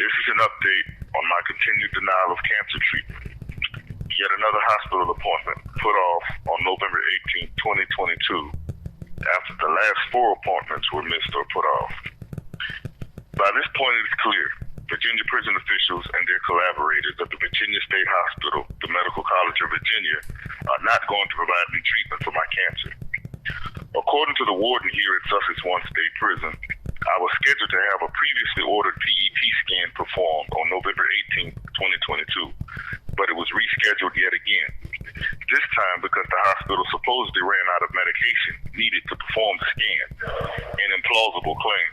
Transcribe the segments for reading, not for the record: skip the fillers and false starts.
This is an update on my continued denial of cancer treatment. Yet another hospital appointment put off on November 18, 2022, after the last 4 appointments were missed or put off. By this point, it is clear Virginia prison officials and their collaborators at the Virginia State Hospital, the Medical College of Virginia, are not going to provide me treatment for my cancer. According to the warden here at Sussex 1 State Prison, I was scheduled to have a previously ordered PET scan performed on November 18, 2022, but it was rescheduled yet again. This time because the hospital supposedly ran out of medication needed to perform the scan, an implausible claim.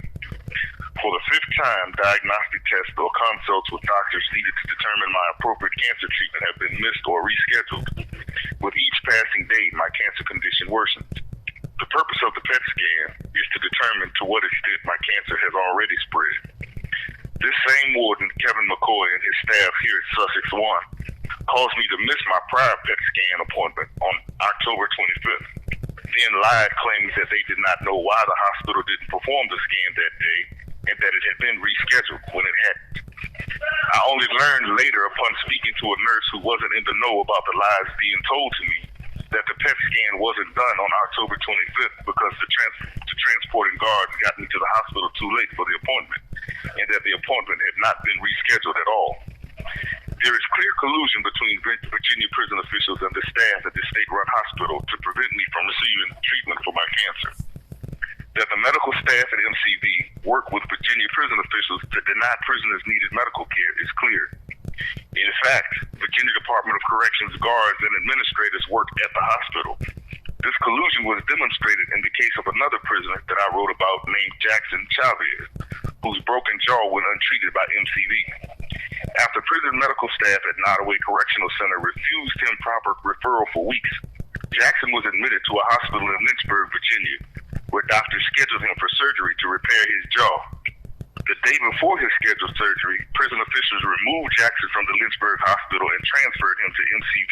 For the 5th time, diagnostic tests or consults with doctors needed to determine my appropriate cancer treatment have been missed or rescheduled. With each passing day, my cancer condition worsens. The purpose of the PET scan is to determine to what extent my cancer has already spread. This same warden, Kevin McCoy, and his staff here at Sussex 1 caused me to miss my prior PET scan appointment on October 25th, then lied claiming that they did not know why the hospital didn't perform the scan that day and that it had been rescheduled when it hadn't. I only learned later upon speaking to a nurse who wasn't in the know about the lies being told to me that the PET scan wasn't done on October 25th because the transporting guards got me to the hospital too late for the appointment, and that the appointment had not been rescheduled at all. There is clear collusion between Virginia prison officials and the staff at the state-run hospital to prevent me from receiving treatment for my cancer. That the medical staff at MCV work with Virginia prison officials to deny prisoners needed medical care is clear. In fact, Virginia Department of Corrections guards and administrators work at the hospital. This collusion was demonstrated in the case of another prisoner that I wrote about named Jackson Chavez, whose broken jaw went untreated by MCV. After prison medical staff at Nottoway Correctional Center refused him proper referral for weeks, Jackson was admitted to a hospital in Lynchburg, Virginia, where doctors scheduled him for surgery to repair his jaw. The day before his scheduled surgery, prison officials removed Jackson from the Lynchburg hospital and transferred him to MCV,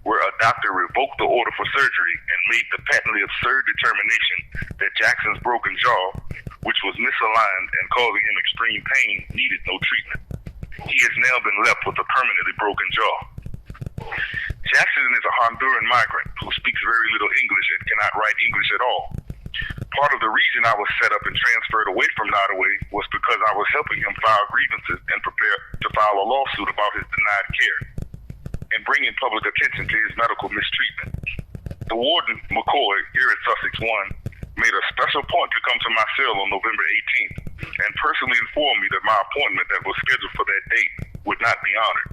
where a doctor revoked the order for surgery and made the patently absurd determination that Jackson's broken jaw, which was misaligned and causing him extreme pain, needed no treatment. He has now been left with a permanently broken jaw. Jackson is a Honduran migrant who speaks very little English and cannot write English at all. Part of the reason I was set up and transferred away from Nottoway was because I was helping him file grievances and prepare to file a lawsuit about his denied care and bringing public attention to his medical mistreatment. The warden, McCoy, here at Sussex 1, made a special point to come to my cell on November 18th and personally informed me that my appointment that was scheduled for that date would not be honored.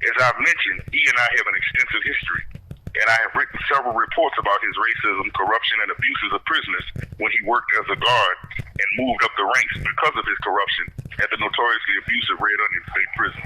As I've mentioned, he and I have an extensive history, and I have written several reports about his racism, corruption, and abuses of prisoners when he worked as a guard and moved up the ranks because of his corruption at the notoriously abusive Red Onion State Prison.